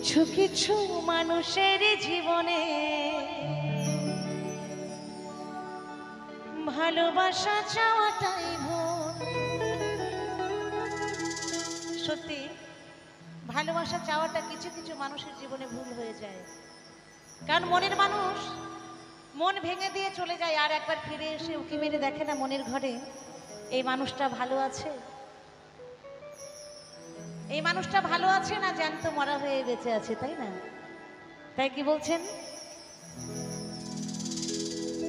কিছু কিছু মানুষের জীবনে ভালোবাসা চাওয়াটাই ভুল। সত্যি ভালোবাসা চাওয়াটা কিছু কিছু মানুষের জীবনে ভুল হয়ে যায়, কারণ মনের মানুষ মন ভেঙে দিয়ে চলে যায়, আর একবার ফিরে এসে উকি মেরে দেখে না মনের ঘরে এই মানুষটা ভালো আছে, এই মানুষটা ভালো আছে না জ্যান্ত মরা হয়ে বেঁচে আছে, তাই না? তাই কি বলছেন,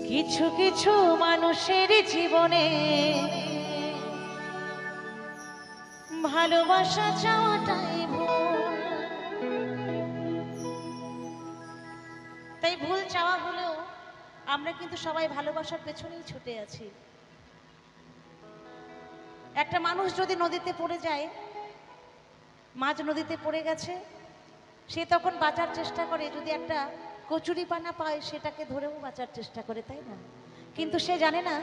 কিছু কিছু মানুষের জীবনে ভালোবাসা চাওয়াটাই ভুল। তাই ভুল চাওয়া হলেও আমরা কিন্তু সবাই ভালোবাসার পেছনেই ছুটে আছি। একটা মানুষ যদি নদীতে পড়ে যায়, মাঝ নদীতে পড়ে গেছে, সে তখন বাঁচার চেষ্টা করে, যদি একটা কচুরিপানা পায় সেটাকে ধরেও বাঁচার চেষ্টা করে, তাই না? কিন্তু সে জানে না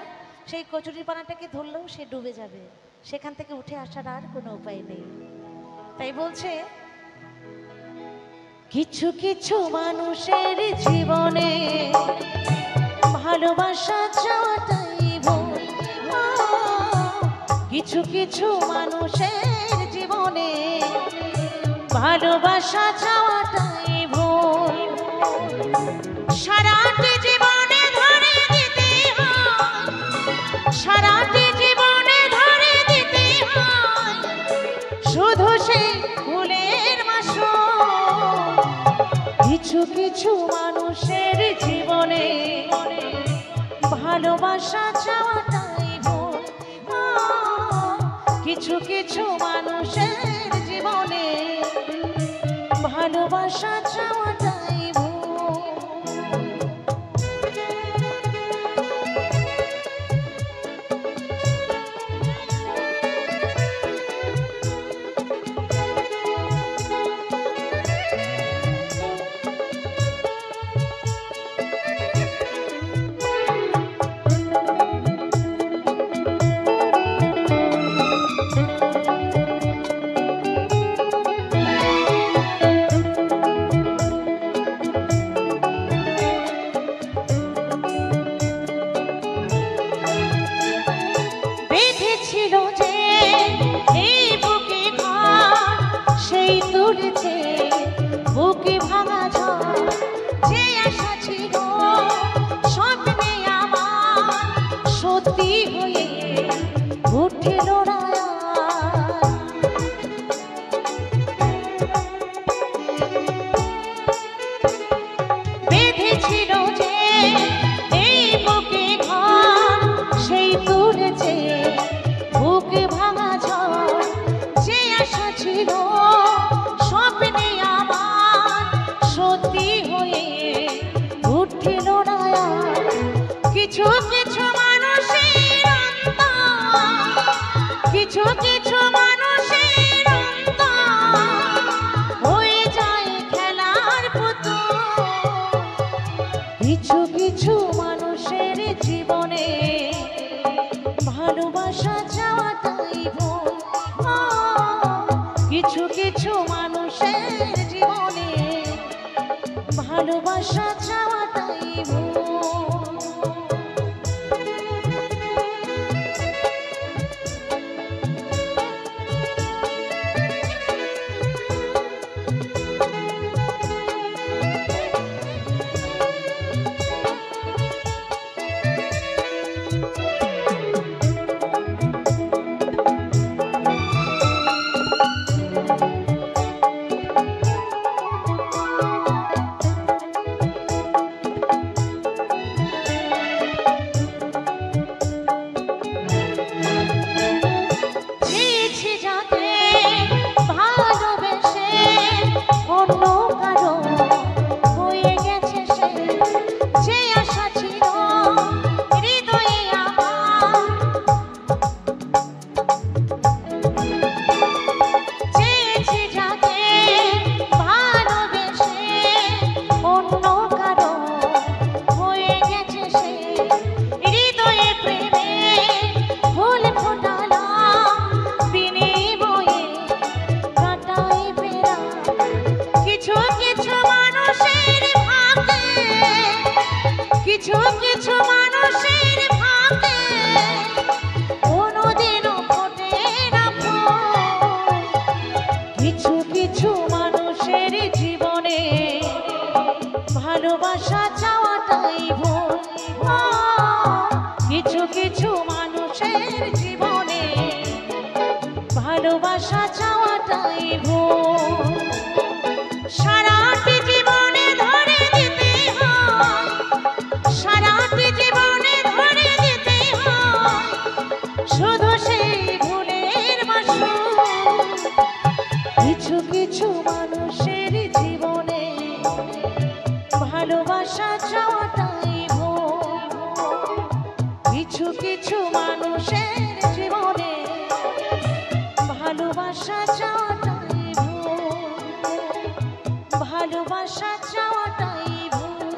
সেই কচুরিপানাটাকে ধরলেও সে ডুবে যাবে, সেখান থেকে উঠে আসার আর কোনো উপায় নেই। তাই বলছে কিছু কিছু মানুষের জীবনে ভালোবাসা চাওয়াটাই ভুল। কিছু কিছু মানুষের জীবনে ভালোবাসা চাওয়াটাই ভুল। সারাটি জীবনে ধরে দিতে হয়, সারাটি জীবনে ধরে দিতে হয় শুধু সেই ফুলের মাসুল। কিছু কিছু মানুষের জীবনে ভালোবাসা চাওয়াটাই ভুল। কিছু কিছু মানুষের জীবনে ভালোবাসা চাওয়াটাই ভুল। বুকে ভাঙা ঝড় যে আশা ছিল স্বপ্নে আমার সত্যি হয়ে উঠল না। বেঁধেছিল যে এই বুকে ঘর সেই তুলেছে বুকে ভাঙা ঝড় যে আশা ছিল স্বপ্নে আমার সত্যি হয়ে উঠল না। কিছু কিছু মানুষের অন্তর, কিছু কিছু মানুষের অন্তর হয়ে যায় খেলার পুতুল। কিছু কিছু মানুষের জীবনে ভালোবাসা চাওয়াটাই ভুল। কিছু কিছু মানুষের জীবনে ভালোবাসা চাওয়াটাই ভুল। জীবনে ভালোবাসা চাওয়াটাই ভুল। সারাটি জীবনে ধরে দিতে হয়, সারাটি জীবনে ধরে দিতে হয় শুধু সেই ভুলের মাসুল। কিছু কিছু মানুষের জীবনে ভালোবাসা চাওয়াটাই ভুল। কিছু কিছু মানুষের জীবনে ভালোবাসা চাওয়াটাই ভুল, ভালোবাসা চাওয়াটাই ভুল,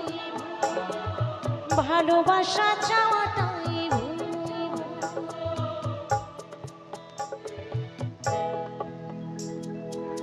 ভালোবাসা চাওয়া